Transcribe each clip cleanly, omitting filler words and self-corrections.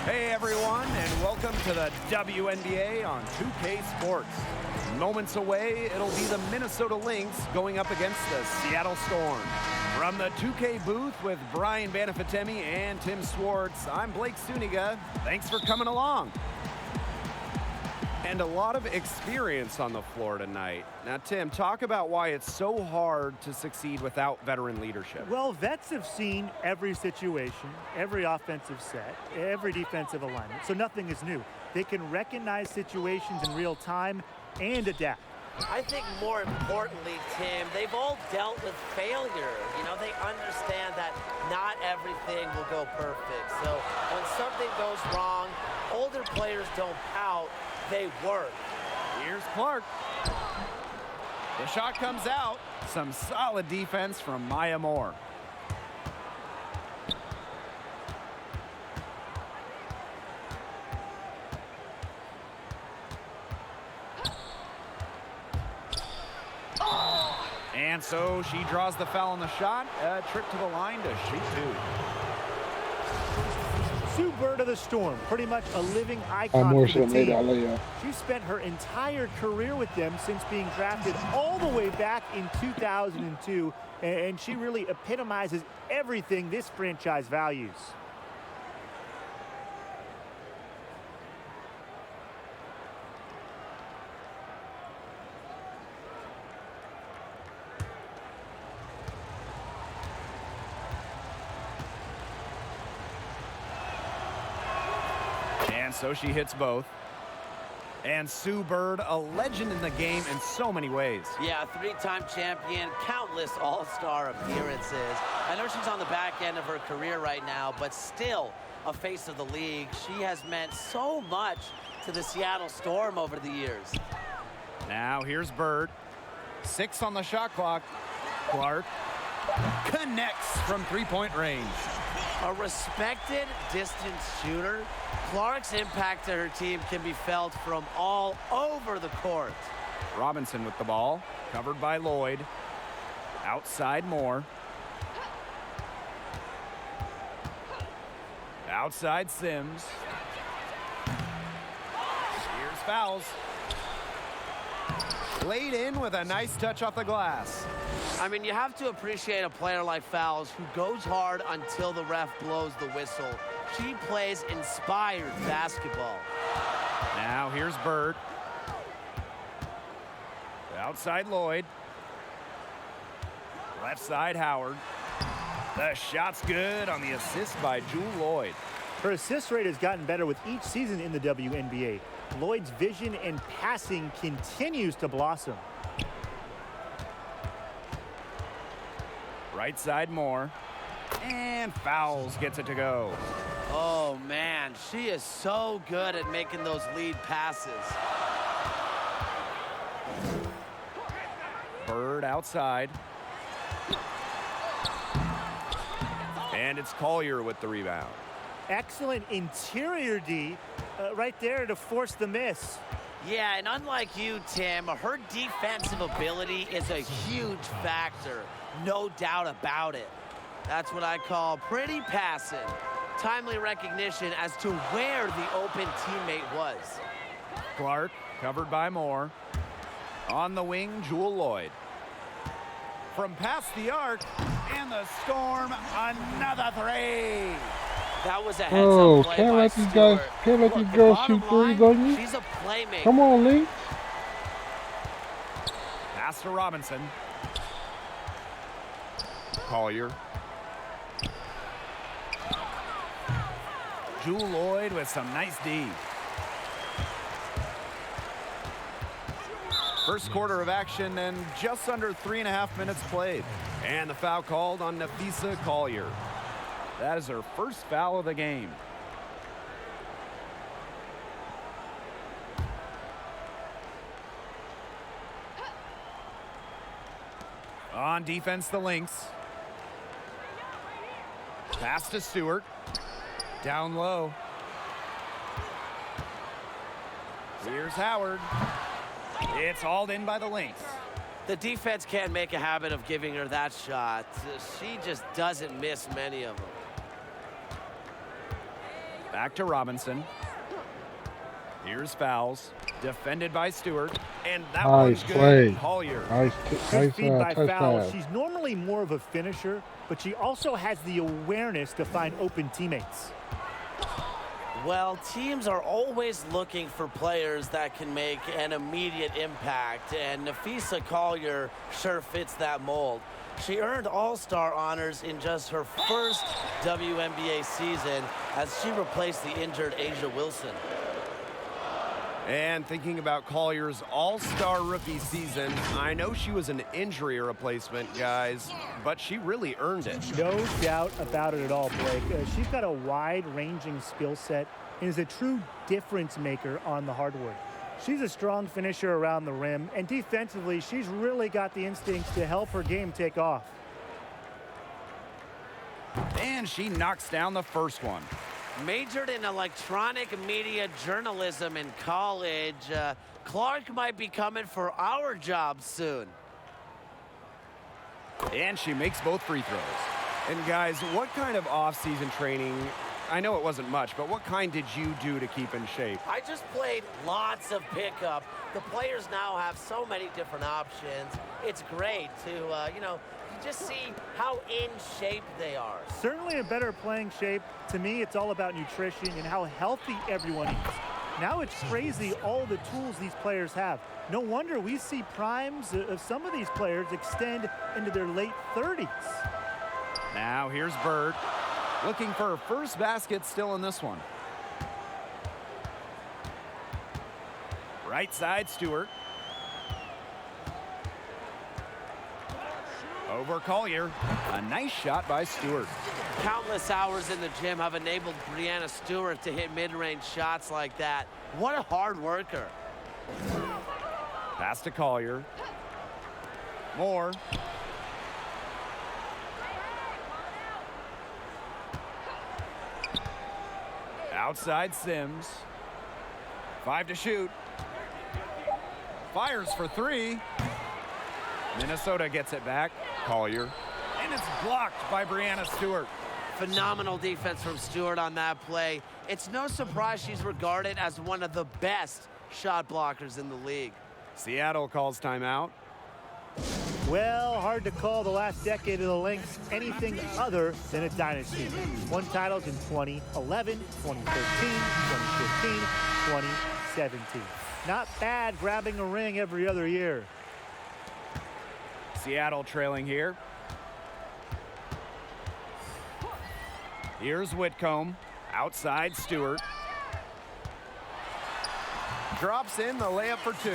Hey everyone, and welcome to the WNBA on 2K Sports. Moments away, it'll be the Minnesota Lynx going up against the Seattle Storm. From the 2K booth with Brian Banafitemi and Tim Swartz, I'm Blake Suniga. Thanks for coming along. And a lot of experience on the floor tonight. Now, Tim, talk about why it's so hard to succeed without veteran leadership. Well, vets have seen every situation, every offensive set, every defensive alignment, so nothing is new. They can recognize situations in real time and adapt. I think more importantly, Tim, they've all dealt with failure. You know, they understand that not everything will go perfect. So when something goes wrong, older players don't pout. They work. Here's Clark. The shot comes out. Some solid defense from Maya Moore. And so she draws the foul on the shot. A trip to the line to shoot two. Sue Bird of the Storm, pretty much a living icon for the team. She spent her entire career with them since being drafted all the way back in 2002, and she really epitomizes everything this franchise values. And so she hits both. And Sue Bird, a legend in the game in so many ways. Yeah, three-time champion, countless all-star appearances. I know she's on the back end of her career right now, but still a face of the league. She has meant so much to the Seattle Storm over the years. Now here's Bird. 6 on the shot clock. Clark connects from three-point range. A respected distance shooter, Clark's impact to her team can be felt from all over the court. Robinson with the ball, covered by Lloyd. Outside Moore. Outside Sims. Here's fouls. Laid in with a nice touch off the glass. I mean, you have to appreciate a player like Fowles who goes hard until the ref blows the whistle. She plays inspired basketball. Now here's Bird. Outside Lloyd. Left side Howard. The shot's good on the assist by Jewel Lloyd. Her assist rate has gotten better with each season in the WNBA. Lloyd's vision and passing continues to blossom. Right side Moore. And Fowles gets it to go. Oh, man, she is so good at making those lead passes. Bird outside. And it's Collier with the rebound. Excellent interior D right there to force the miss. Yeah, and unlike you, Tim, her defensive ability is a huge factor. No doubt about it. That's what I call pretty passing. Timely recognition as to where the open teammate was. Clark covered by Moore. On the wing, Jewel Lloyd. From past the arc, and the Storm, another three. That was a heads-up play by Stewart. Can't let these girls shoot threes on you. She's a playmaker. Come on, Lee. Pass to Robinson. Collier. Jewel Lloyd with some nice D. First quarter of action and just under 3.5 minutes played. And the foul called on Nafisa Collier. That is her first foul of the game. On defense, the Lynx. Pass to Stewart. Down low. Here's Howard. It's hauled in by the Lynx. The defense can't make a habit of giving her that shot. She just doesn't miss many of them. Back to Robinson. Here's fouls. Defended by Stewart. And that one's good. Play. Collier. Good feed by touch foul. pass. She's normally more of a finisher, but she also has the awareness to find open teammates. Well, teams are always looking for players that can make an immediate impact, and Nafisa Collier sure fits that mold. She earned All-Star honors in just her first WNBA season as she replaced the injured Asia Wilson. And thinking about Collier's All-Star rookie season, I know she was an injury replacement, guys, but she really earned it. No doubt about it at all, Blake. She's got a wide-ranging skill set and is a true difference maker on the hardwood. She's a strong finisher around the rim, and defensively, she's really got the instincts to help her game take off. And she knocks down the first one. Majored in electronic media journalism in college. Clark might be coming for our job soon. And she makes both free throws. And guys, what kind of off-season training? I know it wasn't much, but what kind did you do to keep in shape? I just played lots of pickup. The players now have so many different options. It's great to, you just see how in shape they are. Certainly a better playing shape. To me, it's all about nutrition and how healthy everyone is. Now it's crazy all the tools these players have. No wonder we see primes of some of these players extend into their late 30s. Now here's Bird, looking for her first basket still in this one. Right side, Stewart. Over Collier. A nice shot by Stewart. Countless hours in the gym have enabled Breanna Stewart to hit mid-range shots like that. What a hard worker. Pass to Collier. Moore. Outside Sims. 5 to shoot. Fires for 3. Minnesota gets it back. Collier. And it's blocked by Breanna Stewart. Phenomenal defense from Stewart on that play. It's no surprise she's regarded as one of the best shot blockers in the league. Seattle calls timeout. Well, hard to call the last decade of the Lynx anything other than a dynasty. Won titles in 2011, 2013, 2015, 2017. Not bad grabbing a ring every other year. Seattle trailing here. Here's Whitcomb. Outside Stewart. Drops in the layup for 2.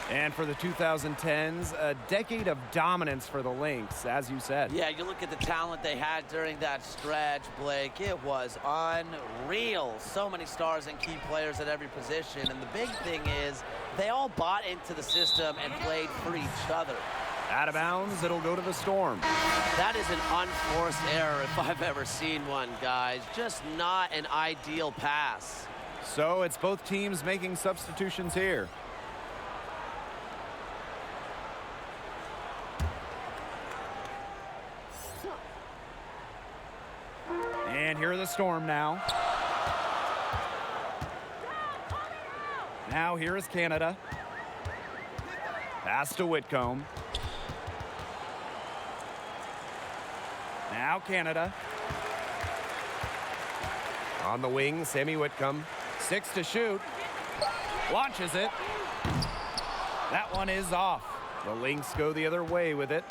And for the 2010s, a decade of dominance for the Lynx, as you said. Yeah, you look at the talent they had during that stretch, Blake. It was unreal. So many stars and key players at every position. And the big thing is they all bought into the system and played for each other. Out of bounds, it'll go to the Storm. That is an unforced error if I've ever seen one, guys. Just not an ideal pass. So it's both teams making substitutions here. And here are the Storm now. Now here is Canada. Pass to Whitcomb. Now Canada. On the wing, Sammy Whitcomb. 6 to shoot. Launches it. That one is off. The Lynx go the other way with it.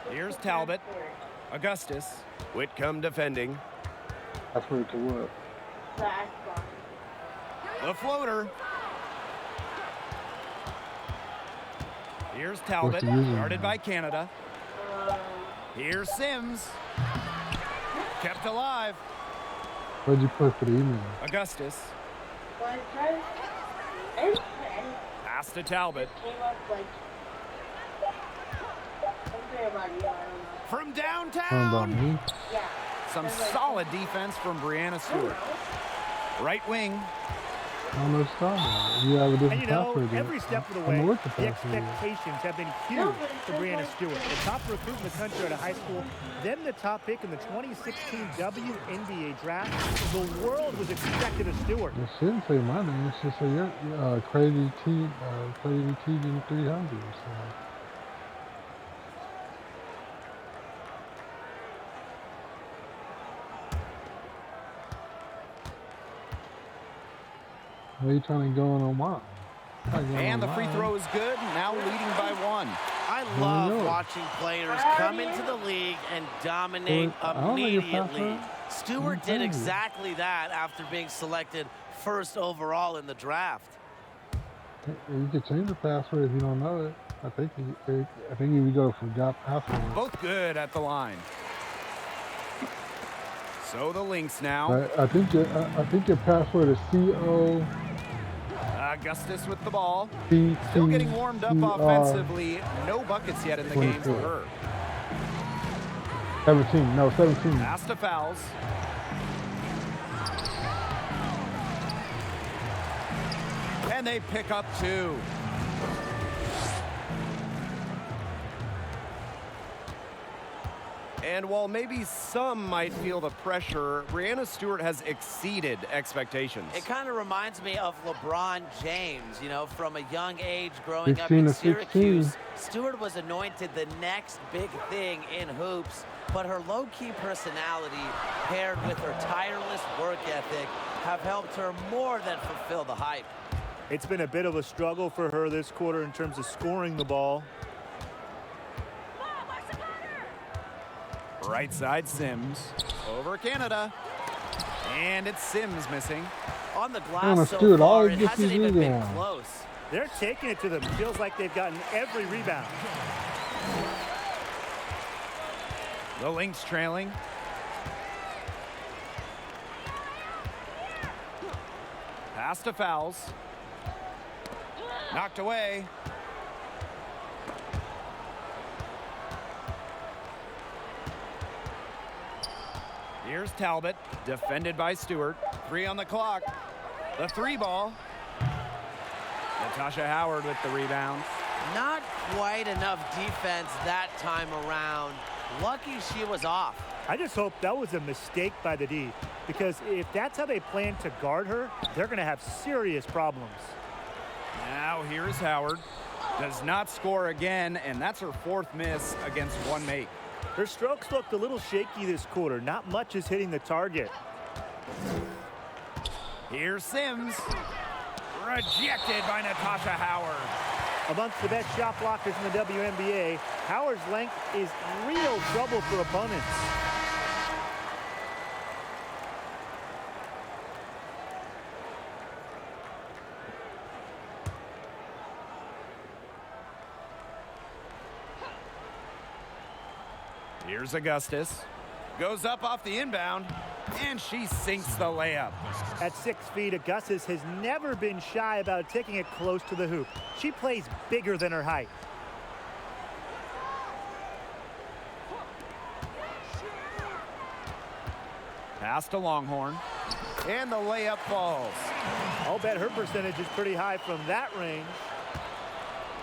Here's Talbot. Augustus. Whitcomb defending. That's where it's what? The floater. Here's Talbot, guarded by Canada. Here's Sims. Kept alive. Where'd you play for the email? Augustus. Pass to Talbot. From downtown. Some solid defense from Breanna Stewart. Right wing. I don't know what you're talking about. You have a different And you know, password. every step of the I don't know way, what the the password is. expectations have been huge for Breanna Stewart. The top recruit in the country out of high school, then the top pick in the 2016 WNBA draft. The world was expected of Stewart. It shouldn't say my name. It should say Crazy TG 300. So. What are you trying to go on mine? And the free throw is good, now leading by 1. I love watching players come into the league and dominate immediately. Stewart did exactly that after being selected first overall in the draft. You can change the password if you don't know it. I think if you go forgot password. Both good at the line. So the Lynx now. I think your password is CO. Augustus with the ball. Still Still getting warmed up offensively. No buckets yet in the game for her. 17. Pass to Fowles. And they pick up 2. And while maybe some might feel the pressure, Breanna Stewart has exceeded expectations. It kind of reminds me of LeBron James, you know, from a young age growing up in Syracuse. Stewart was anointed the next big thing in hoops, but her low-key personality paired with her tireless work ethic have helped her more than fulfill the hype. It's been a bit of a struggle for her this quarter in terms of scoring the ball. Right side Sims over Canada. And it's Sims missing. On the glass so far, it hasn't even been close. They're taking it to them. Feels like they've gotten every rebound. The Lynx trailing. Pass to Fowles. Knocked away. Here's Talbot, defended by Stewart. 3 on the clock. The 3 ball. Natasha Howard with the rebound. Not quite enough defense that time around. Lucky she was off. I just hope that was a mistake by the D, because if that's how they plan to guard her, they're going to have serious problems. Now here's Howard. Does not score again, and that's her 4th miss against one make. Her strokes looked a little shaky this quarter. Not much is hitting the target. Here's Sims. Rejected by Natasha Howard. Amongst the best shot blockers in the WNBA, Howard's length is real trouble for opponents. Here's Augustus. Goes up off the inbound, and she sinks the layup. At 6 feet, Augustus has never been shy about taking it close to the hoop. She plays bigger than her height. Pass to Longhorn, and the layup falls. I'll bet her percentage is pretty high from that range.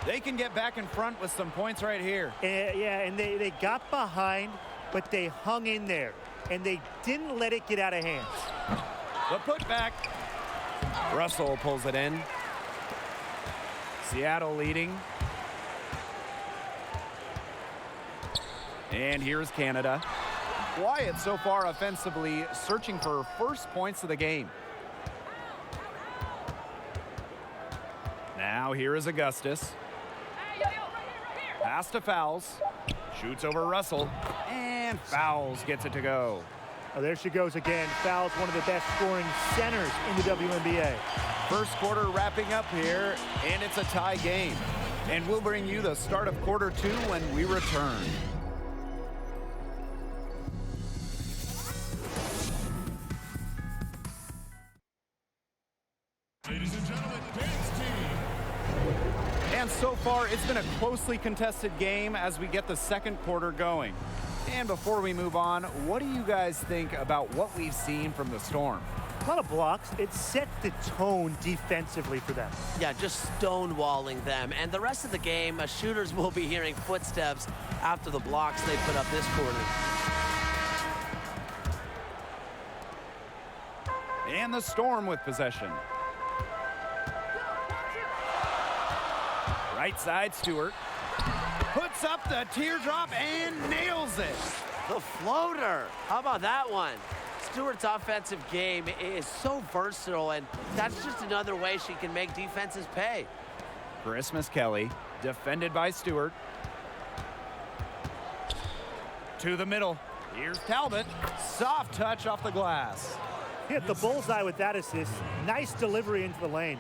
They can get back in front with some points right here. Yeah, and they got behind, but they hung in there, and they didn't let it get out of hands. The putback. Russell pulls it in. Seattle leading. And here's Canada. Quiet so far offensively, searching for first points of the game. Now here is Augustus. Pass to Fowles. Shoots over Russell. And Fowles gets it to go. Oh, there she goes again. Fowles, one of the best scoring centers in the WNBA. First quarter wrapping up here, and it's a tie game. And we'll bring you the start of quarter 2 when we return. Ladies and gentlemen, dance team. And so far, it's been a closely contested game as we get the second quarter going. And before we move on, what do you guys think about what we've seen from the Storm? A lot of blocks. It sets the tone defensively for them. Yeah, just stonewalling them. And the rest of the game, shooters will be hearing footsteps after the blocks they put up this quarter. And the Storm with possession. Right side, Stewart. Puts up the teardrop and nails it. The floater. How about that one? Stewart's offensive game is so versatile, and that's just another way she can make defenses pay. Christmas Kelly, defended by Stewart. To the middle. Here's Talbot. Soft touch off the glass. Hit the bullseye with that assist. Nice delivery into the lane.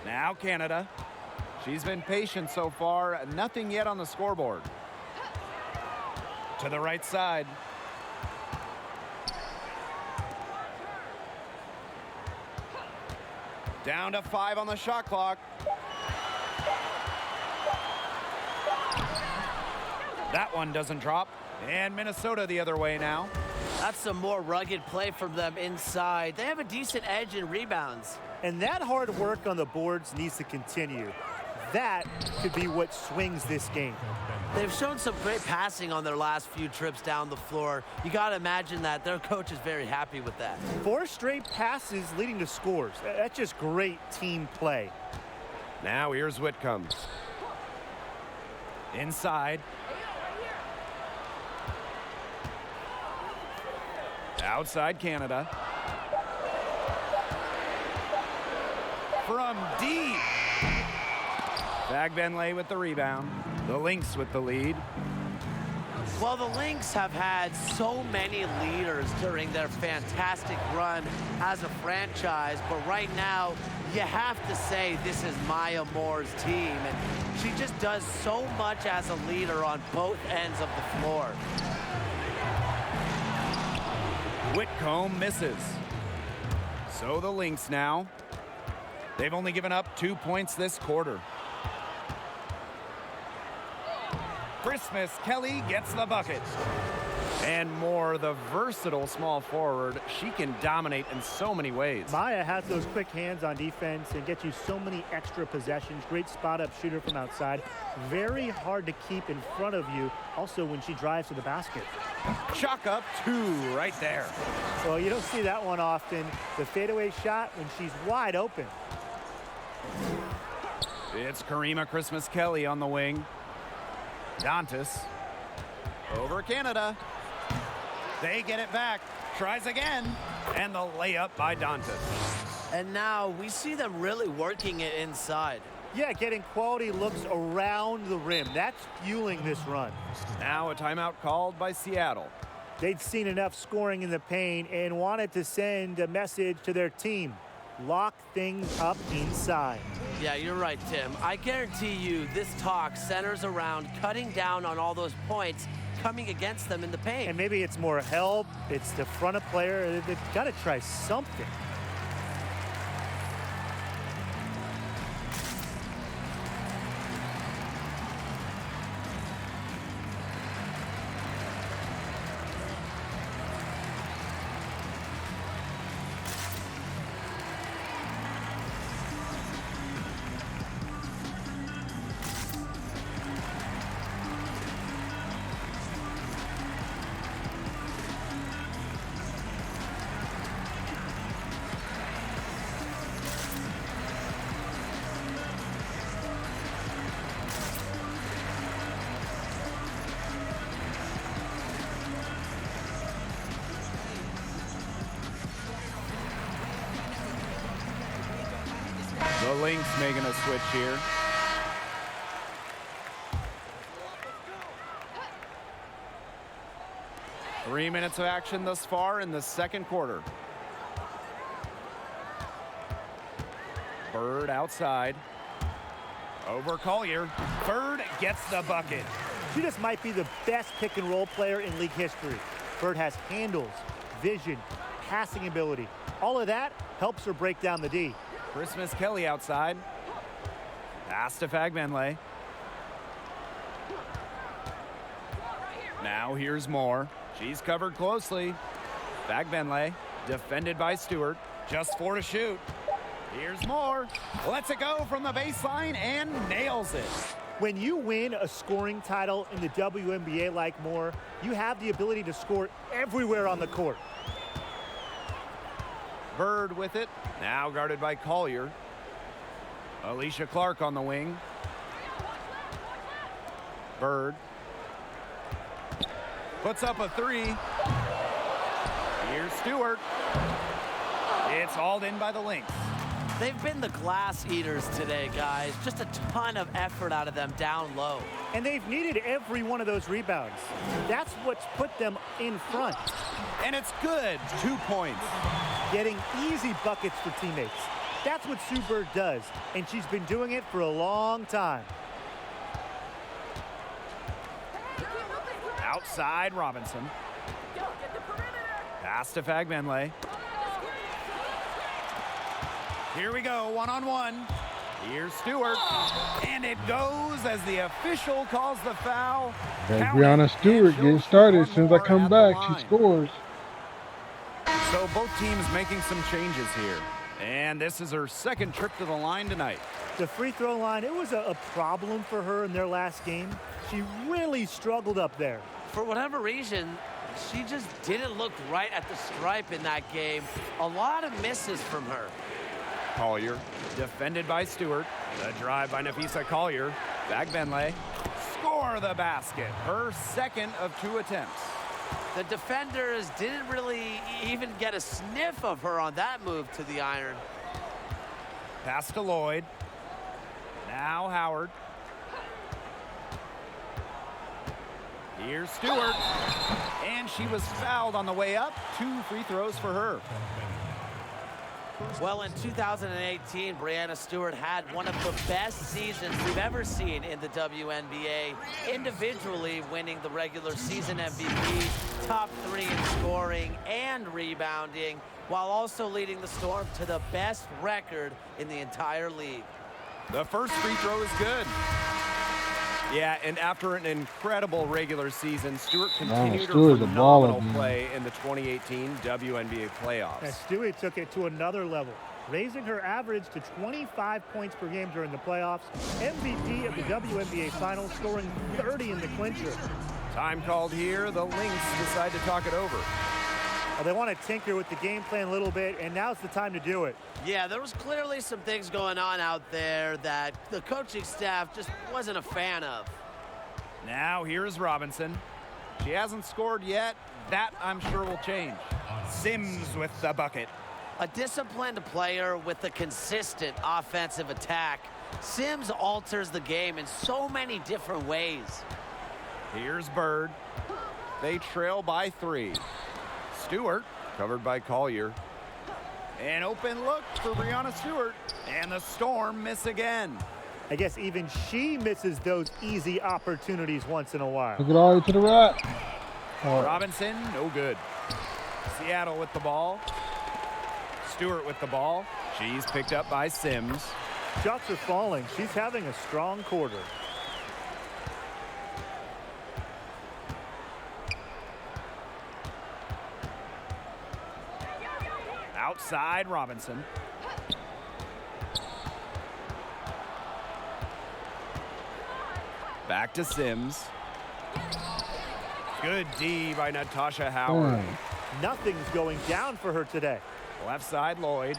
Now Canada. She's been patient so far. Nothing yet on the scoreboard. To the right side. Down to 5 on the shot clock. That one doesn't drop. And Minnesota the other way now. That's some more rugged play from them inside. They have a decent edge in rebounds. And that hard work on the boards needs to continue. That could be what swings this game. They've shown some great passing on their last few trips down the floor. You got to imagine that their coach is very happy with that. 4 straight passes leading to scores. That's just great team play. Now here's Whitcomb. Inside. Outside Canada. From deep. Fagbenle with the rebound. The Lynx with the lead. Well, the Lynx have had so many leaders during their fantastic run as a franchise, but right now, you have to say this is Maya Moore's team, and she just does so much as a leader on both ends of the floor. Whitcomb misses. So the Lynx now. They've only given up 2 points this quarter. Christmas Kelly gets the bucket. And Moore, the versatile small forward, she can dominate in so many ways. Maya has those quick hands on defense and gets you so many extra possessions. Great spot-up shooter from outside. Very hard to keep in front of you, also when she drives to the basket. Chalk up 2 right there. Well, you don't see that one often. The fadeaway shot when she's wide open. It's Karima Christmas Kelly on the wing. Dantas over Canada. They get it back. Tries again. And the layup by Dantas. And now we see them really working it inside. Yeah, getting quality looks around the rim. That's fueling this run. Now a timeout called by Seattle. They'd seen enough scoring in the paint and wanted to send a message to their team. Lock things up inside. Yeah, you're right, Tim. I guarantee you this talk centers around cutting down on all those points coming against them in the paint. And maybe it's more help. It's the front of player. They've got to try something. The Lynx making a switch here. Three minutes of action thus far in the second quarter. Bird outside. Over Collier. Bird gets the bucket. She just might be the best pick and roll player in league history. Bird has handles, vision, passing ability. All of that helps her break down the D. Christmas Kelly outside. Pass to Fagbenle. Now here's Moore. She's covered closely. Fagbenle, defended by Stewart. Just 4 to shoot. Here's Moore. Lets it go from the baseline and nails it. When you win a scoring title in the WNBA like Moore, you have the ability to score everywhere on the court. Bird with it. Now guarded by Collier. Alicia Clark on the wing. Bird. Puts up a 3. Here's Stewart. It's hauled in by the Lynx. They've been the glass eaters today, guys. Just a ton of effort out of them down low. And they've needed every one of those rebounds. That's what's put them in front. And it's good. 2 points. Getting easy buckets for teammates. That's what Sue Bird does, and she's been doing it for a long time. Outside Robinson. Pass to Fagbenle. Here we go, one-on-one. Here's Stewart. And it goes as the official calls the foul. Breanna Stewart getting started. As soon as I come back, she scores. So both teams making some changes here. And this is her second trip to the line tonight. The free throw line, it was a problem for her in their last game. She really struggled up there. For whatever reason, she just didn't look right at the stripe in that game. A lot of misses from her. Collier, defended by Stewart. The drive by Napisa Collier. Fagbenle, score the basket. Her second of 2 attempts. The defenders didn't really even get a sniff of her on that move to the iron. Pass to Lloyd. Now Howard. Here's Stewart. And she was fouled on the way up. 2 free throws for her. Well, in 2018, Breanna Stewart had one of the best seasons we've ever seen in the WNBA, individually winning the regular season MVP, top 3 in scoring and rebounding, while also leading the Storm to the best record in the entire league. The first free throw is good. Yeah, and after an incredible regular season, Stewart continued her phenomenal play in the 2018 WNBA playoffs. And Stewart took it to another level, raising her average to 25 points per game during the playoffs, MVP of the WNBA Finals, scoring 30 in the clincher. Time called here. The Lynx decide to talk it over. Well, they want to tinker with the game plan a little bit, and now's the time to do it. Yeah, there was clearly some things going on out there that the coaching staff just wasn't a fan of. Now here's Robinson. She hasn't scored yet. That, I'm sure, will change. Sims with the bucket. A disciplined player with a consistent offensive attack. Sims alters the game in so many different ways. Here's Bird. They trail by 3. Stewart, covered by Collier. An open look for Breanna Stewart. And the Storm miss again. I guess even she misses those easy opportunities once in a while. Took it all the way to the rack. Robinson, no good. Seattle with the ball. Stewart with the ball. She's picked up by Sims. Shots are falling. She's having a strong quarter. Outside Robinson. Back to Sims. Good D by Natasha Howard. Nothing's going down for her today. Left side Lloyd.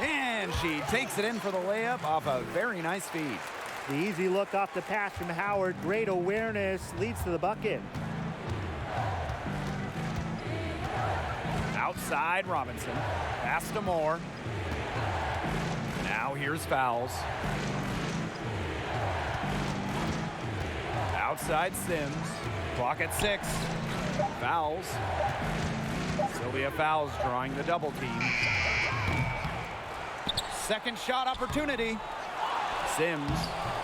And she takes it in for the layup off a very nice feed. The easy look off the pass from Howard. Great awareness, leads to the bucket. Outside Robinson. Pass to Moore. Now here's fouls. Outside Sims. Clock at 6. Fouls. Sylvia Fowles drawing the double team. Second shot opportunity. Sims,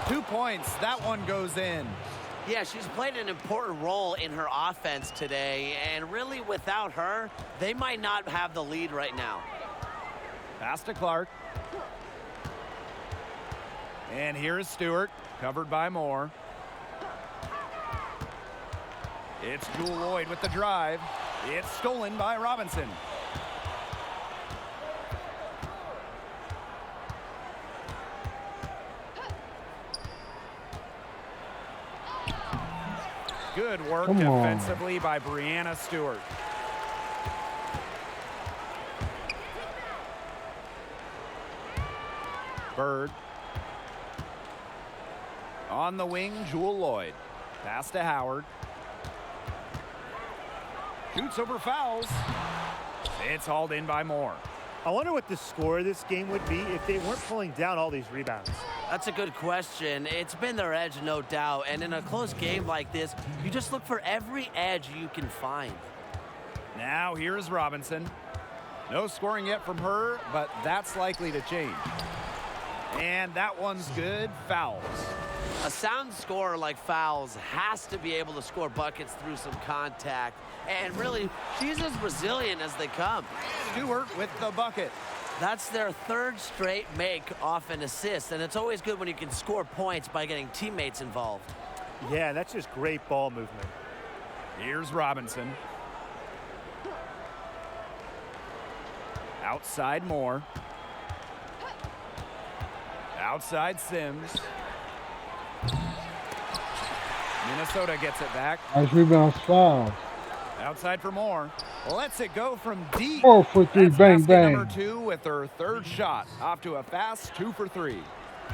2 points. That one goes in. Yeah, she's played an important role in her offense today, and really without her, they might not have the lead right now. Pass to Clark. And here is Stewart, covered by Moore. It's Jewel Lloyd with the drive. It's stolen by Robinson. Good work defensively by Breanna Stewart. Bird. On the wing, Jewel Lloyd. Pass to Howard. Shoots over fouls. It's hauled in by Moore. I wonder what the score of this game would be if they weren't pulling down all these rebounds. That's a good question. It's been their edge, no doubt. And in a close game like this, you just look for every edge you can find. Now here's Robinson. No scoring yet from her, but that's likely to change. And that one's good. Fouls. A sound scorer like Fouls has to be able to score buckets through some contact. And really, she's as resilient as they come. Stewart with the bucket. That's their third straight make off an assist, and it's always good when you can score points by getting teammates involved. Yeah, that's just great ball movement. Here's Robinson. Outside Moore. Outside Sims. Minnesota gets it back. Nice rebound, foul. Outside for Moore. Lets it go from deep. 4 for 3, That's bang, basket bang. number 2 with her third shot. Off to a fast 2 for 3.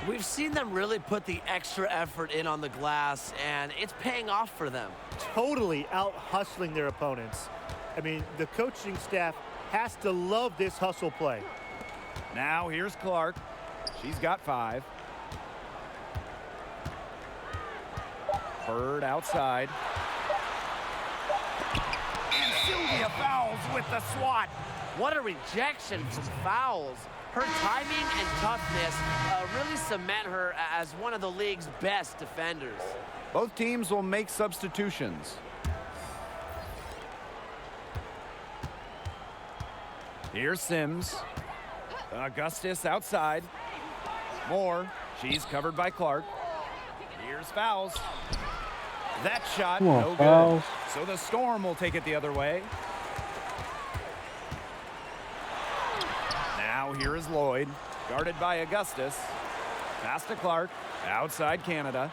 We've seen them really put the extra effort in on the glass, and it's paying off for them. Totally out-hustling their opponents. I mean, the coaching staff has to love this hustle play. Now here's Clark. She's got 5. Bird outside. And Sylvia Fouls with the swat. What a rejection from Fouls. Her timing and toughness really cement her as one of the league's best defenders. Both teams will make substitutions. Here's Sims. Augustus outside. Moore. She's covered by Clark. Here's Fouls. That shot, Come on, no Fouls. good. So the Storm will take it the other way. Now here is Lloyd, guarded by Augustus. Pass to Clark, outside Canada.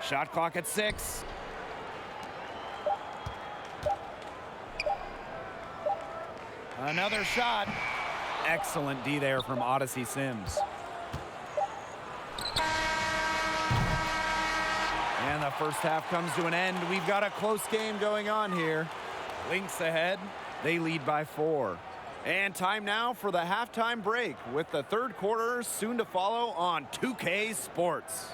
Shot clock at 6. Another shot. Excellent D there from Odyssey Sims. And the first half comes to an end. We've got a close game going on here. Lynx ahead. They lead by 4. And time now for the halftime break with the third quarter soon to follow on 2K Sports.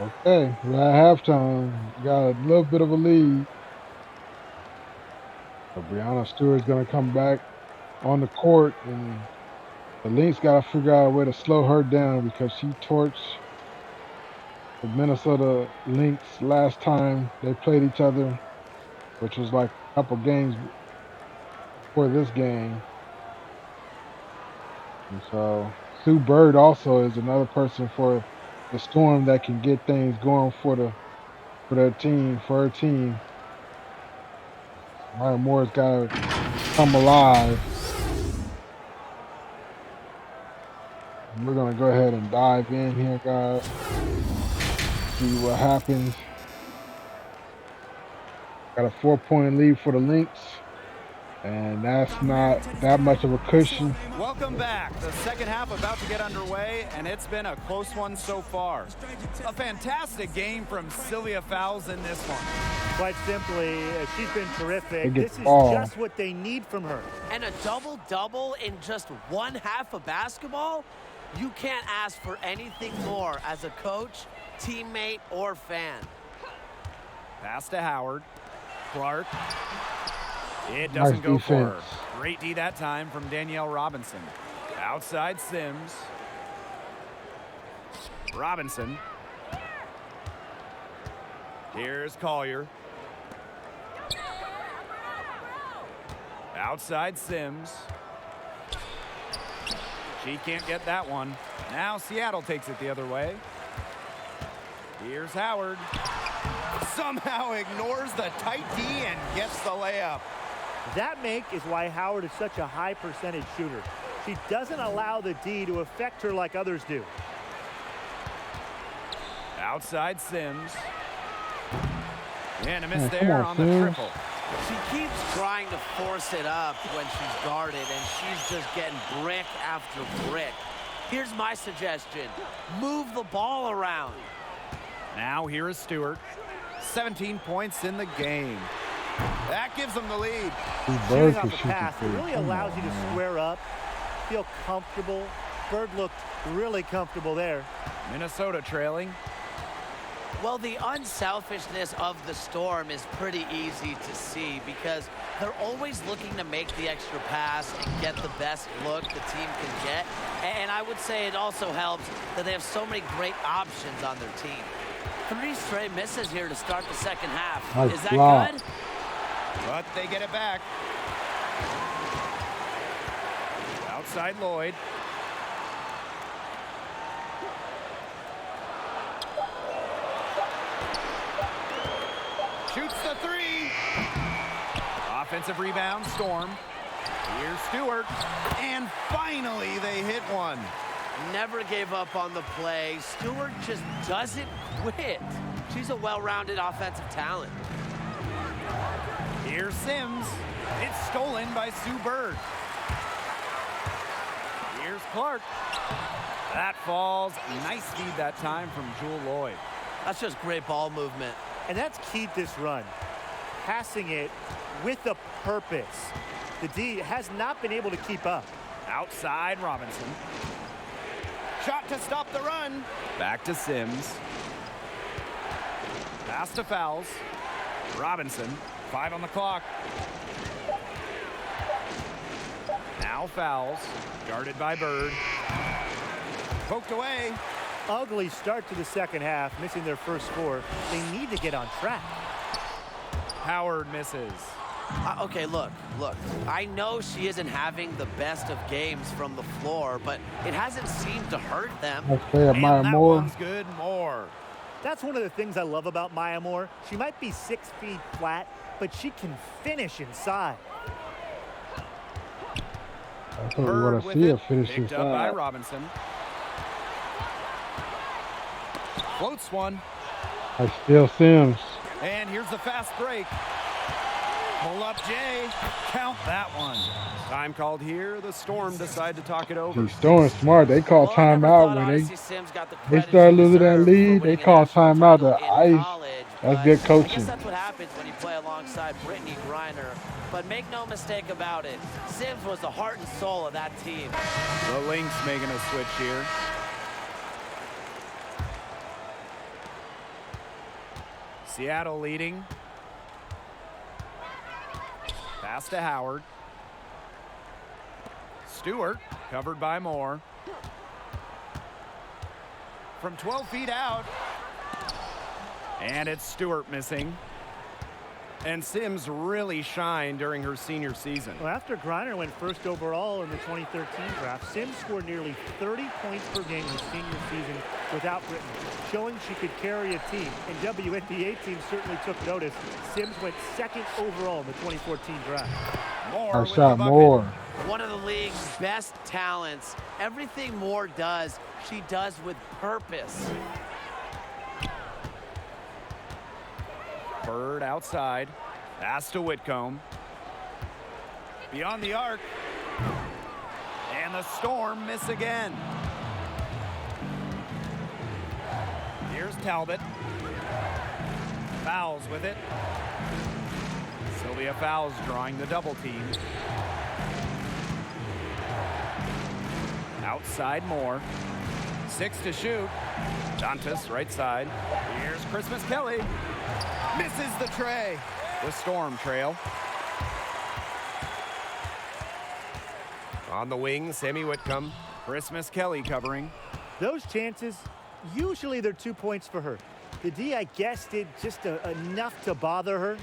Okay, we're at halftime. Got a little bit of a lead. So Breanna Stewart's going to come back on the court, and the Lynx got to figure out a way to slow her down because she torched the Minnesota Lynx last time they played each other, which was like a couple games before this game. And so Sue Bird also is another person for the Storm that can get things going for her team. Maya Moore's got to come alive. And we're going to go ahead and dive in here, guys. See what happens. Got a 4-point lead for the Lynx. And that's not that much of a cushion. Welcome back. The second half about to get underway, and it's been a close one so far. A fantastic game from Sylvia Fouls in this one. Quite simply, she's been terrific. This is just what they need from her. And a double-double in just one half of basketball? You can't ask for anything more as a coach, teammate, or fan. Pass to Howard. Clark. It doesn't go for her. Great D that time from Danielle Robinson. Outside Sims. Robinson. Here's Collier. Outside Sims. She can't get that one. Now Seattle takes it the other way. Here's Howard. Somehow ignores the tight D and gets the layup. That make is why Howard is such a high percentage shooter. She doesn't allow the D to affect her like others do. Outside Sims. And a miss there on the triple. She keeps trying to force it up when she's guarded, and she's just getting brick after brick. Here's my suggestion. Move the ball around. Now here is Stewart. 17 points in the game. That gives them the lead. Shooting off the pass, it really allows you to square up, feel comfortable. Bird looked really comfortable there. Minnesota trailing. Well, the unselfishness of the Storm is pretty easy to see because they're always looking to make the extra pass and get the best look the team can get. And I would say it also helps that they have so many great options on their team. 3 straight misses here to start the second half. Nice Is that block. good? But they get it back. Outside Lloyd. Shoots the 3. Offensive rebound, Storm. Here's Stewart. And finally they hit one. Never gave up on the play. Stewart just doesn't quit. She's a well-rounded offensive talent. Here's Sims. It's stolen by Sue Bird. Here's Clark. That falls. Nice feed that time from Jewel Lloyd. That's just great ball movement. And that's key to this run. Passing it with a purpose. The D has not been able to keep up. Outside Robinson. Shot to stop the run. Back to Sims. Pass to Fouls. Robinson. 5 on the clock. Now Fouls. Guarded by Bird. Poked away. Ugly start to the second half, missing their first 4. They need to get on track. Howard misses. Okay, look. I know she isn't having the best of games from the floor, but it hasn't seemed to hurt them. Let's play at And Maya that Moore. one's good. Moore. That's one of the things I love about Maya Moore. She might be 6 feet flat, but she can finish inside. That's what we Bird want to with see it. her finish Picked up by inside. Robinson. Floats one. I still Sims. And here's the fast break. Pull up Jay. Count that one. Time called here. The Storm decide to talk it over. The Storm smart. They call Well, I never timeout thought when Odyssey Sims got the they credit start she losing that deserved for lead. They winning a call national timeout to title in ice. college, That's but good I coaching. guess that's what happens when you play alongside Brittany Griner. But make no mistake about it, Sims was the heart and soul of that team. The Lynx making a switch here. Seattle leading. Pass to Howard. Stewart covered by Moore. From 12 feet out. And it's Stewart missing. And Sims really shined during her senior season. Well, after Griner went first overall in the 2013 draft, Sims scored nearly 30 points per game her senior season without Britain, showing she could carry a team. And WNBA teams certainly took notice. Sims went 2nd overall in the 2014 draft. Moore I with the shot bucket. Moore. One of the league's best talents. Everything Moore does, she does with purpose. Bird outside. Pass to Whitcomb. Beyond the arc. And the Storm miss again. Here's Talbot. Fouls with it. Sylvia Fouls drawing the double team. Outside Moore. 6 to shoot. Dantas right side. Here's Christmas Kelly. Misses the tray. The Storm trail. On the wing, Sammy Whitcomb. Christmas Kelly covering. Those chances, Usually they're 2 points for her. The D, I guess, did just enough to bother her.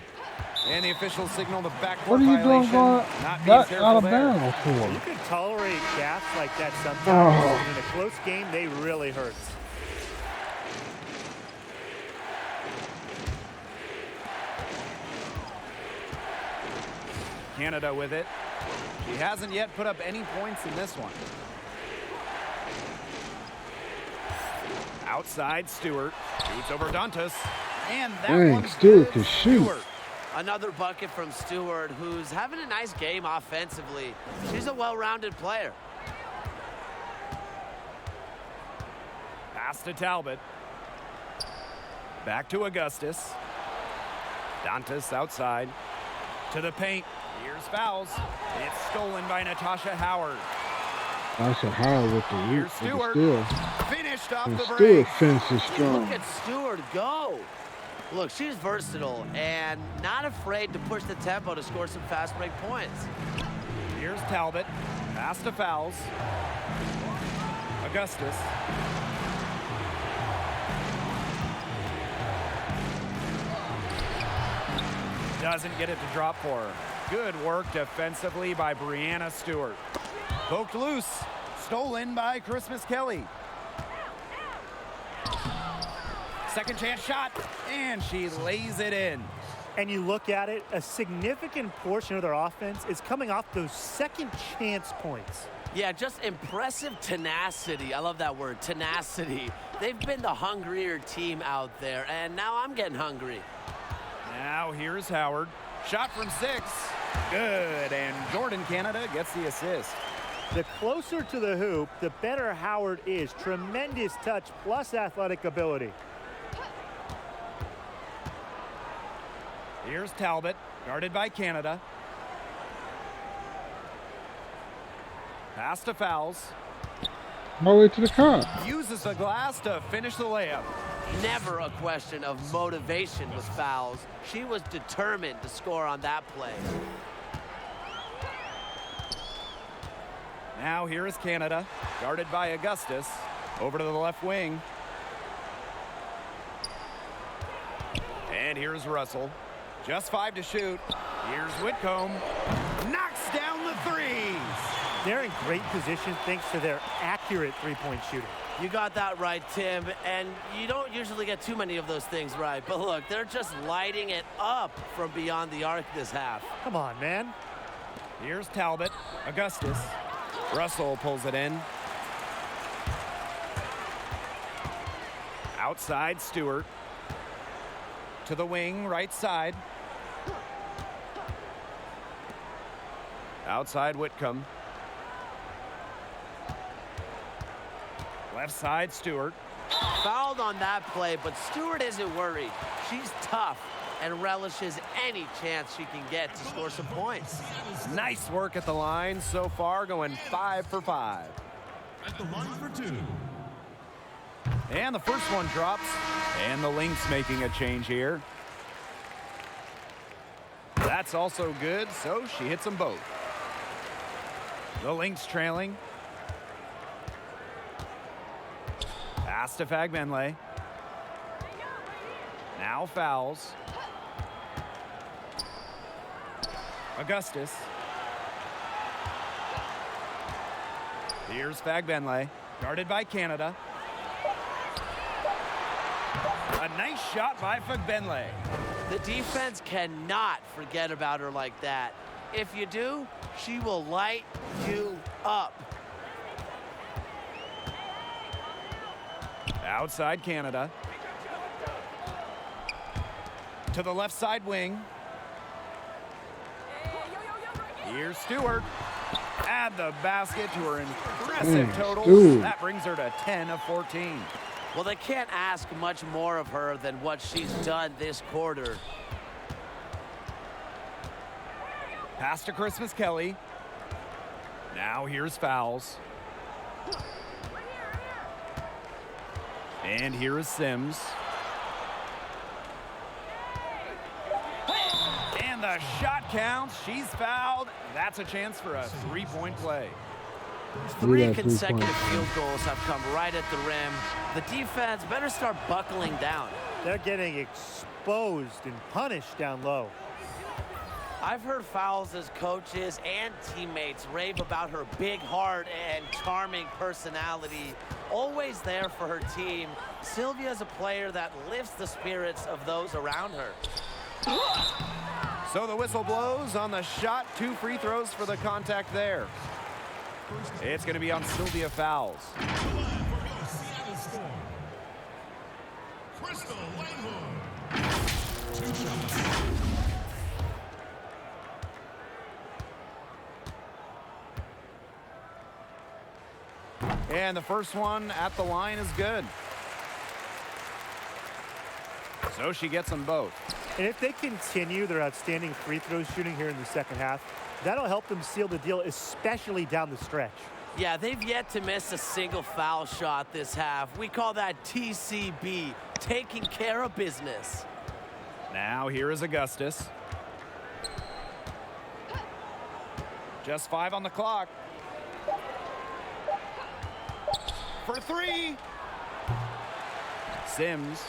And the official signal the backcourt What are you doing violation. going Not being out careful of there. bounds for? You can tolerate gaps like that sometimes. Oh. In a close game, they really hurt. Canada with it. She hasn't yet put up any points in this one. Outside Stewart. Shoots over Dantas. And that Dang, one's Stewart good. can shoot. Stewart. Another bucket from Stewart, who's having a nice game offensively. She's a well-rounded player. Pass to Talbot. Back to Augustus. Dantas outside. To the paint. Here's fouls. It's stolen by Natasha Howard. That's a high with the Here's root, Stewart. still. Finished off And the Stewart break. finishes strong. Look at Stewart go. Look, she's versatile and not afraid to push the tempo to score some fast break points. Here's Talbot. Pass to fouls. Augustus. Doesn't get it to drop for her. Good work defensively by Breanna Stewart. Poked loose. Stolen by Christmas Kelly. Second chance shot. And she lays it in. And you look at it, a significant portion of their offense is coming off those second chance points. Yeah, just impressive tenacity. I love that word, tenacity. They've been the hungrier team out there, and now I'm getting hungry. Now here's Howard. Shot from 6. Good. And Jordan Canada gets the assist. The closer to the hoop, the better Howard is. Tremendous touch plus athletic ability. Here's Talbot, guarded by Canada. Pass to fouls. All the way to the cup. Uses the glass to finish the layup. Never a question of motivation with fouls. She was determined to score on that play. Now here is Canada, guarded by Augustus. Over to the left wing. And here's Russell. Just 5 to shoot. Here's Whitcomb. Knocks down the threes. They're in great position thanks to their accurate three-point shooting. You got that right, Tim, and you don't usually get too many of those things right. But look, they're just lighting it up from beyond the arc this half. Come on, man. Here's Talbot. Augustus. Russell pulls it in. Outside Stewart. To the wing, right side. Outside Whitcomb. Left side Stewart. Fouled on that play, but Stewart isn't worried. She's tough and relishes any chance she can get to score some points. Nice work at the line so far, going 5 for 5. At the line for 2. And the first one drops. And the Lynx making a change here. That's also good, so she hits them both. The Lynx trailing. Pass to Fagbenle. Now fouls. Augustus. Here's Fagbenle, guarded by Canada. A nice shot by Fagbenle. The defense cannot forget about her like that. If you do, she will light you up. Outside Canada. To the left side wing. Here's Stewart. Add the basket to her impressive total. Stewart. That brings her to 10 of 14. Well, they can't ask much more of her than what she's done this quarter. Pass to Christmas Kelly. Now here's fouls. And here is Sims. And the shot counts. She's fouled. That's a chance for a three-point play. Three consecutive field goals have come right at the rim. The defense better start buckling down. They're getting exposed and punished down low. I've heard Fowles' coaches and teammates rave about her big heart and charming personality. Always there for her team, Sylvia is a player that lifts the spirits of those around her. So the whistle blows on the shot. 2 free throws for the contact there. It's going to be on Sylvia Fowles. Seattle Storm. Crystal Langhood. 2 shots. And the first one at the line is good. So she gets them both. And if they continue their outstanding free throw shooting here in the second half, that'll help them seal the deal, especially down the stretch. Yeah, they've yet to miss a single foul shot this half. We call that TCB, taking care of business. Now here is Augustus. Just 5 on the clock. For 3. Sims.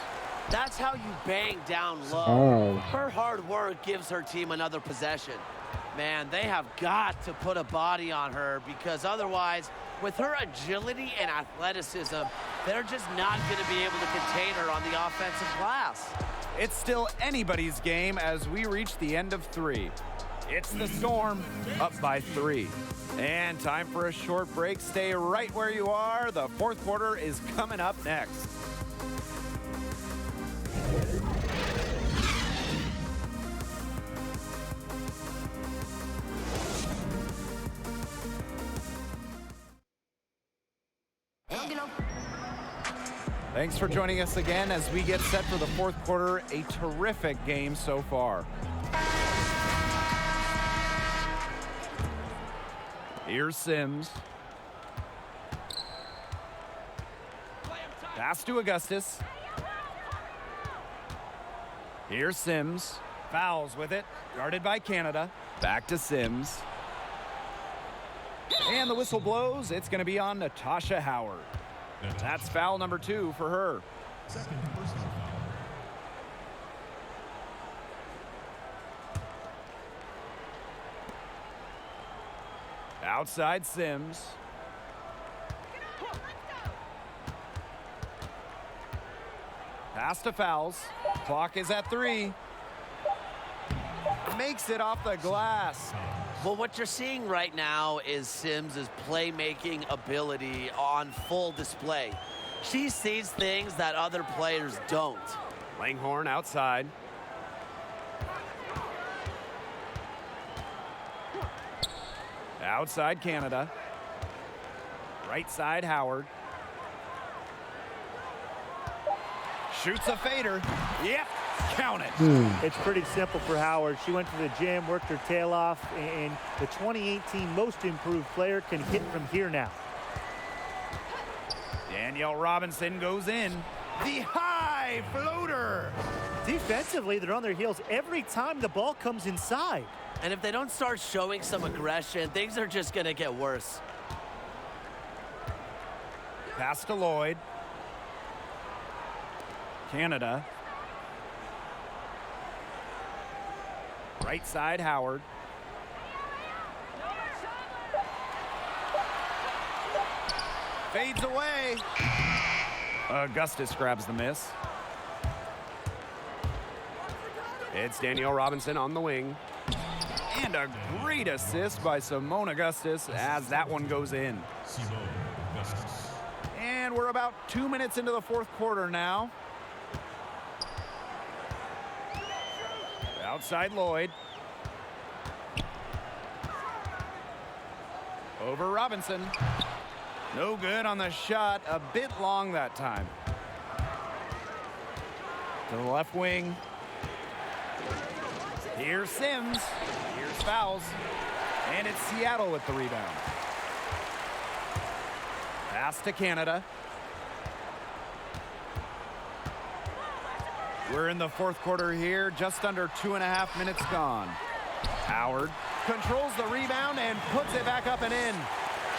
That's how you bang down low. Oh. Her hard work gives her team another possession. Man, they have got to put a body on her, because otherwise, with her agility and athleticism, they're just not going to be able to contain her on the offensive glass. It's still anybody's game as we reach the end of 3. It's the Storm up by 3. And time for a short break. Stay right where you are. The fourth quarter is coming up next. Thanks for joining us again as we get set for the fourth quarter. A terrific game so far. Here's Sims. Pass to Augustus. Here's Sims. Fouls with it. Guarded by Canada. Back to Sims. And the whistle blows. It's going to be on Natasha Howard. That's foul number 2 for her. Second personal foul. Outside Sims. Pass to Fouls. Clock is at 3. Makes it off the glass. Well, what you're seeing right now is Sims' playmaking ability on full display. She sees things that other players don't. Langhorn outside. Outside Canada. Right side Howard. Shoots a fader. Yep, count it. It's pretty simple for Howard. She went to the gym, worked her tail off, and the 2018 most improved player can hit from here now. Danielle Robinson goes in. The high floater. Defensively, they're on their heels every time the ball comes inside. And if they don't start showing some aggression, things are just going to get worse. Pass to Lloyd. Canada. Right side Howard. Fades away. Augustus grabs the miss. It's Danielle Robinson on the wing. And a great assist by Simone Augustus as that one goes in. Simone Augustus. And we're about 2 minutes into the fourth quarter now. Outside Lloyd. Over Robinson. No good on the shot. A bit long that time. To the left wing. Here's Sims. Here's Fouls. And it's Seattle with the rebound. Pass to Canada. We're in the fourth quarter here, just under 2.5 minutes gone. Howard controls the rebound and puts it back up and in.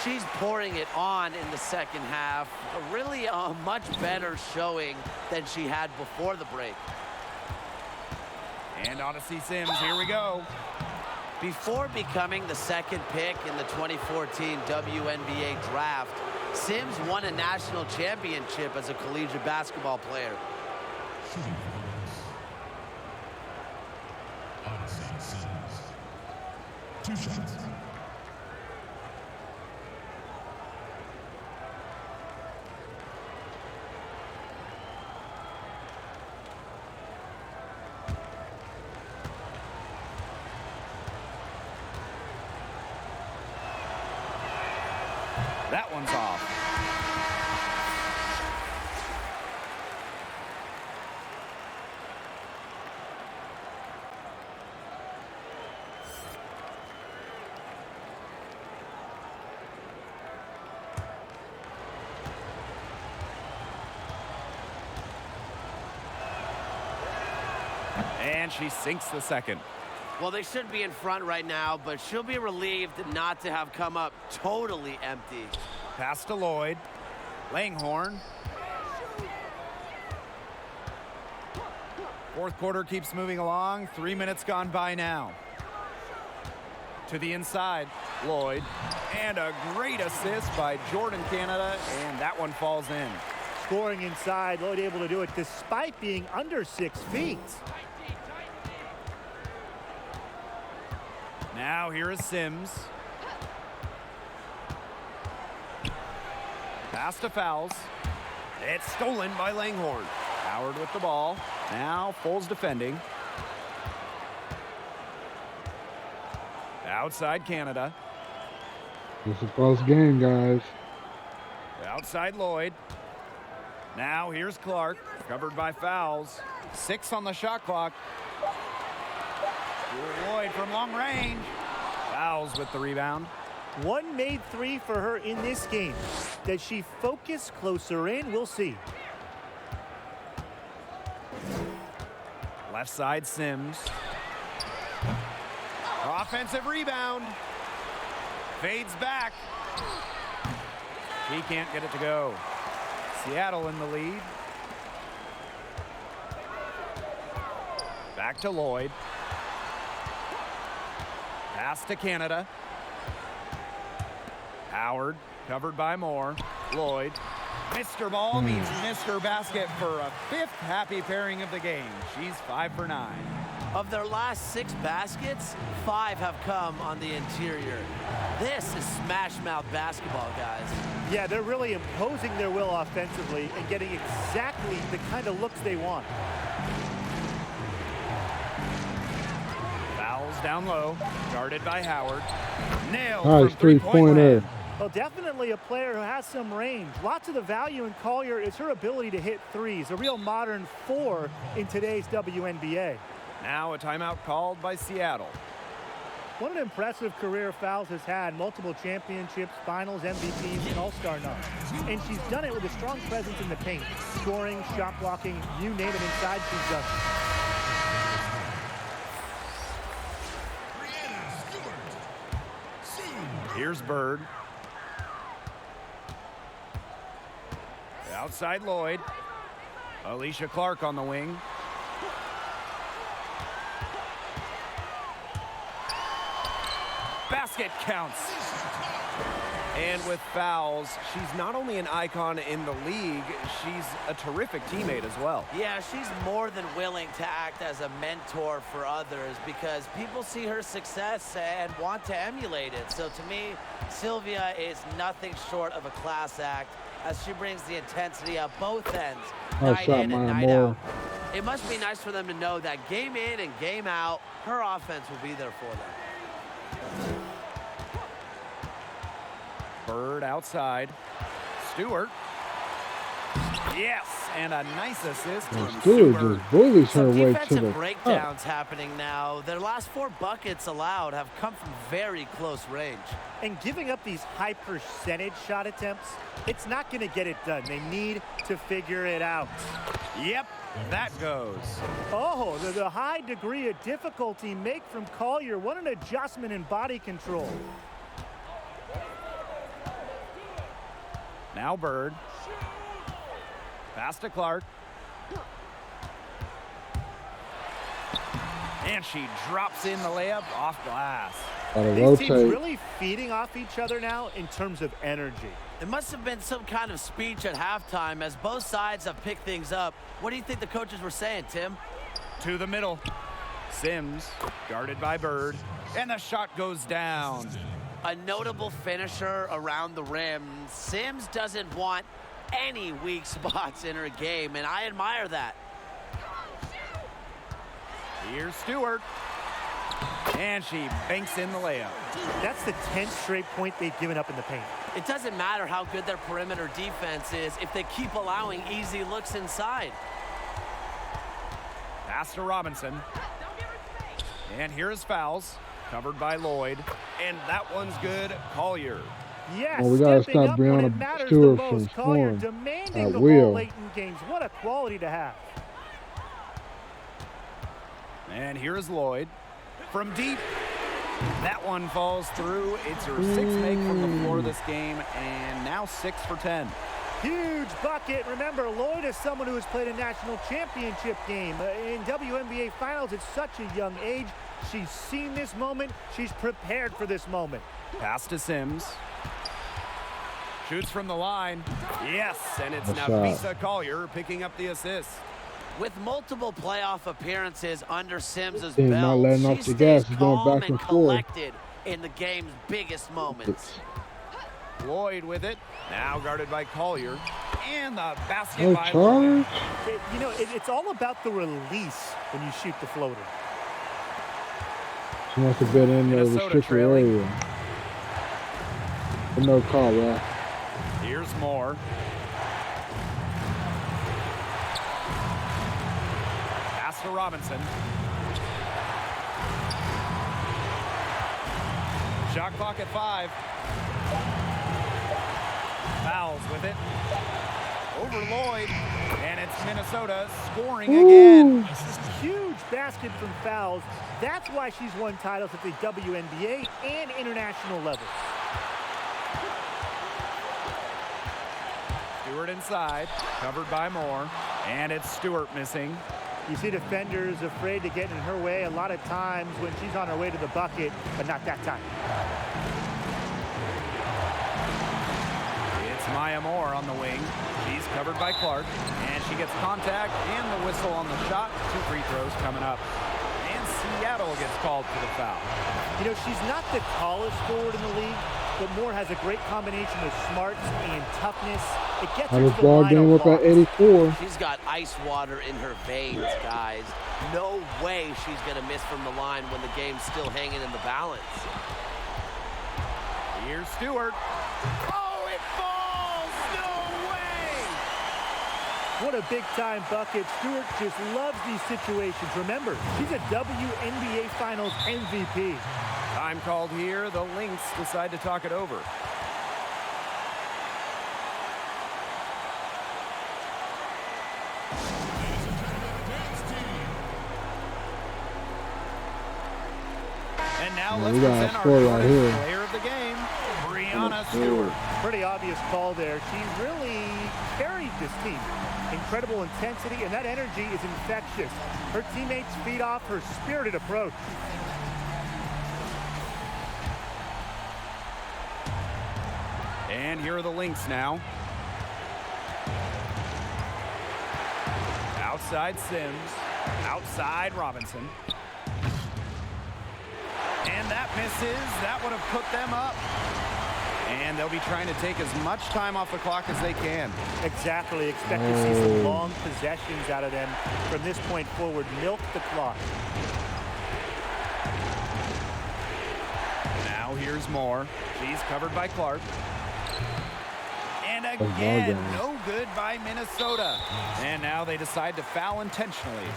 She's pouring it on in the second half. Really a much better showing than she had before the break. And Odyssey Sims, here we go. Before becoming the second pick in the 2014 WNBA draft, Sims won a national championship as a collegiate basketball player. Shooting for the Lynx. Odyssey Sims. 2 shots. That one's off. And she sinks the second. Well, they should be in front right now, but she'll be relieved not to have come up totally empty. Pass to Lloyd. Langhorn. Fourth quarter keeps moving along. 3 minutes gone by now. To the inside, Lloyd. And a great assist by Jordan Canada, and that one falls in. Scoring inside, Lloyd able to do it despite being under 6 feet. Now here is Sims. Pass to Fowles. It's stolen by Langhorn. Howard with the ball. Now Foles defending. Outside Canada. It's a close game, guys. Outside Lloyd. Now here's Clark. Covered by Fowles. 6 on the shot clock. Lloyd from long range. Fowles with the rebound. One made 3 for her in this game. Does she focus closer in? We'll see. Left side Sims. Offensive rebound. Fades back. He can't get it to go. Seattle in the lead. Back to Lloyd. Pass to Canada. Howard, covered by Moore. Lloyd. Mr. Ball means Mr. Basket for a 5th happy pairing of the game. She's 5 for 9. Of their last 6 baskets, 5 have come on the interior. This is smash mouth basketball, guys. Yeah, they're really imposing their will offensively and getting exactly the kind of looks they want. Fouls down low, guarded by Howard. Nailed Nice from three-point three-pointer. land. Well, definitely a player who has some range. Lots of the value in Collier is her ability to hit threes, a real modern 4 in today's WNBA. Now a timeout called by Seattle. What an impressive career Fowles has had. Multiple championships, finals, MVPs, and all-star nods. And she's done it with a strong presence in the paint. Scoring, shot blocking, you name it inside, she's done it. Breanna Stewart. Here's Bird. Outside Lloyd. Alicia Clark on the wing. Basket counts. And with Fowles, she's not only an icon in the league, she's a terrific teammate as well. Yeah, she's more than willing to act as a mentor for others because people see her success and want to emulate it. So to me, Sylvia is nothing short of a class act as she brings the intensity up both ends, night in and night out. It must be nice for them to know that game in and game out, her offense will be there for them. Bird outside. Stewart. Yes, and a nice assist from Stewart Stewart. just bullies her Some way to defensive the breakdowns happening now. Their last 4 buckets allowed have come from very close range. And giving up these high percentage shot attempts, it's not going to get it done. They need to figure it out. Yep, that goes. Oh, the high degree of difficulty make from Collier. What an adjustment in body control. Now Bird. Pass to Clark. And she drops in the layup off glass. These teams really feeding off each other now in terms of energy. It must have been some kind of speech at halftime as both sides have picked things up. What do you think the coaches were saying, Tim? To the middle. Sims, guarded by Bird, and the shot goes down. A notable finisher around the rim. Sims doesn't want any weak spots in her game, and I admire that. Here's Stewart. And she banks in the layup. That's the 10th straight point they've given up in the paint. It doesn't matter how good their perimeter defense is if they keep allowing easy looks inside. Pass to Robinson. And here's fouls. Covered by Lloyd. And that one's good. Collier. Yes, well, we gotta stop Breanna Stewart from scoring demanding the will. ball late in games. What a quality to have. And here's Lloyd. From deep. That one falls through. It's her sixth make from the floor this game. And now 6 for 10. Huge bucket. Remember, Lloyd is someone who has played a national championship game. In WNBA Finals at such a young age. She's seen this moment. She's prepared for this moment. Pass to Sims. Shoots from the line. Yes, and it's Good Nafisa Collier picking up the assist. With multiple playoff appearances under Sims's He's not belt, letting off she the gas. stays He's going calm back and and forth. collected in the game's biggest moments. Lloyd with it. Now guarded by Collier. And the basket No by charge. Lloyd. You know, it's all about the release when you shoot the floater. She wants to get in the Minnesota restricted trailing. area. But no call, right? Here's Moore. Pass to Robinson. Shot clock at 5. Fouls with it. Over Lloyd. And it's Minnesota scoring again. Huge basket from fouls. That's why she's won titles at the WNBA and international levels. Stewart inside, covered by Moore, and it's Stewart missing. You see defenders afraid to get in her way a lot of times when she's on her way to the bucket, but not that time. It's Maya Moore on the wing. She's covered by Clark, and she gets contact and the whistle on the shot. 2 free throws coming up. And Seattle gets called for the foul. You know, she's not the tallest forward in the league, but Moore has a great combination of smarts and toughness. It gets her I was to the ball line game a up lot. at 84. She's got ice water in her veins, guys. No way she's going to miss from the line when the game's still hanging in the balance. Here's Stewart. Oh, it falls! No way! What a big-time bucket. Stewart just loves these situations. Remember, she's a WNBA Finals MVP. Time called here. The Lynx decide to talk it over. And now let's we got a present our score right first here. player of the game, Breanna Stewart. Pretty obvious call there. She really carried this team. Incredible intensity, and that energy is infectious. Her teammates feed off her spirited approach. And here are the Lynx now. Outside Sims. Outside Robinson. And that misses. That would have put them up. And they'll be trying to take as much time off the clock as they can. Exactly. Expect to see some long possessions out of them from this point forward. Milk the clock. Now here's Moore. She's covered by Clark. And again, no good by Minnesota. And now they decide to foul intentionally.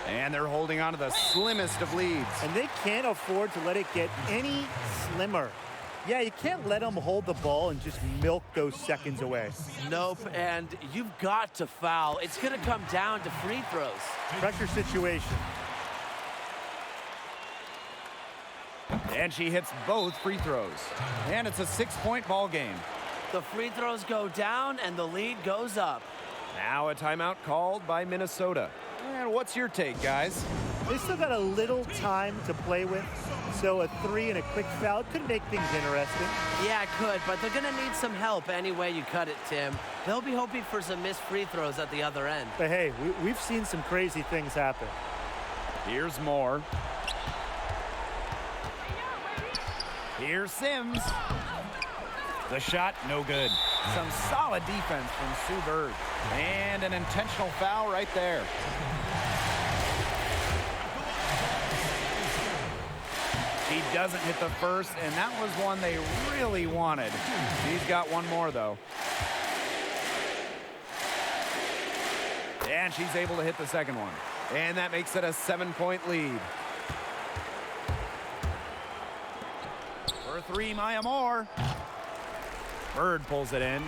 And they're holding on to the slimmest of leads. And they can't afford to let it get any slimmer. Yeah, you can't let them hold the ball and just milk those seconds away. Nope, and you've got to foul. It's going to come down to free throws. Pressure situation. And she hits both free throws. And it's a 6-point ball game. The free throws go down and the lead goes up. Now a timeout called by Minnesota. And what's your take, guys? They still got a little time to play with, so a 3 and a quick foul could make things interesting. Yeah, it could, but they're going to need some help any way you cut it, Tim. They'll be hoping for some missed free throws at the other end. But hey, we've seen some crazy things happen. Here's Moore. Here's Sims. The shot, no good. Some solid defense from Sue Bird. And an intentional foul right there. He doesn't hit the first, and that was one they really wanted. He's got one more, though. And she's able to hit the second one. And that makes it a 7-point lead. For 3, Maya Moore. Bird pulls it in.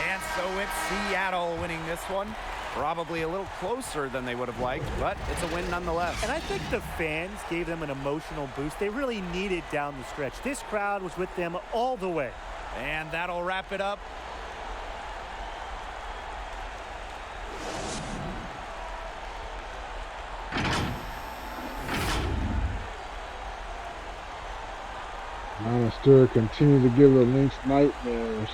And so it's Seattle winning this one. Probably a little closer than they would have liked, but it's a win nonetheless. And I think the fans gave them an emotional boost they really needed down the stretch. This crowd was with them all the way. And that'll wrap it up. Breanna Stewart continues to give the Lynx nightmares.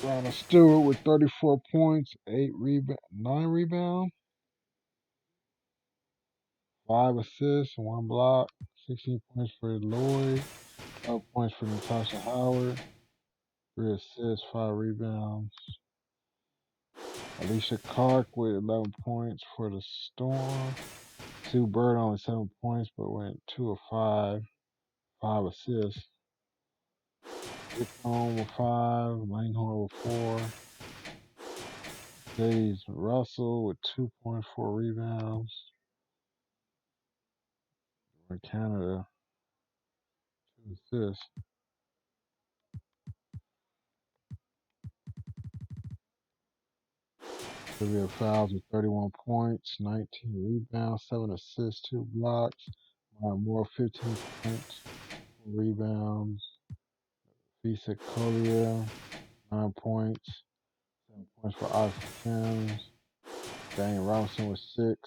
Breanna Stewart with 34 points, 9 rebounds, 5 assists, 1 block, 16 points for Lloyd, 12 points for Natasha Howard, 3 assists, 5 rebounds. Alicia Clark with 11 points for the Storm. Sue Bird only 7 points, but went 2 of 5, 5 assists. Whitcomb with 5, Langhorn with 4. Days Russell with 2.4 rebounds. For Canada, 2 assists. Sylvia Fowles with 31 points, 19 rebounds, 7 assists, 2 blocks. Maya Moore 15 points, 4 rebounds. Fisa Collier 9 points, 7 points for Austin Sims. Daniel Robinson with 6.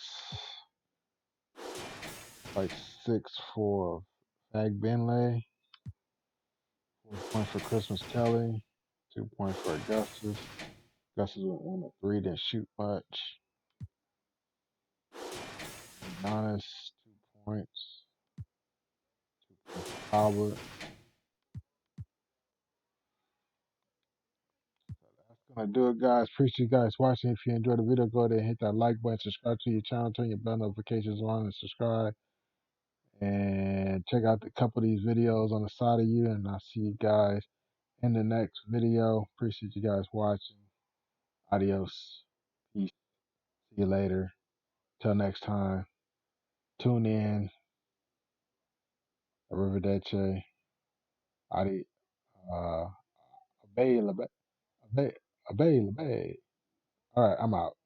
Like 6 for Fag Benley. 4 points for Christmas Kelly. 2 points for Augustus. Augustus went 1 of 3, didn't shoot much. Giannis, 2 points. 2 points for Albert. That's gonna do it, guys. Appreciate you guys watching. If you enjoyed the video, go ahead and hit that like button, subscribe to your channel, turn your bell notifications on, and subscribe. And check out a couple of these videos on the side of you, and I'll see you guys in the next video. Appreciate you guys watching. Adios. Peace. See you later. Till next time. Tune in. Arrivederci. Adi. Obey. Obey. Obey. Obey. All right, I'm out.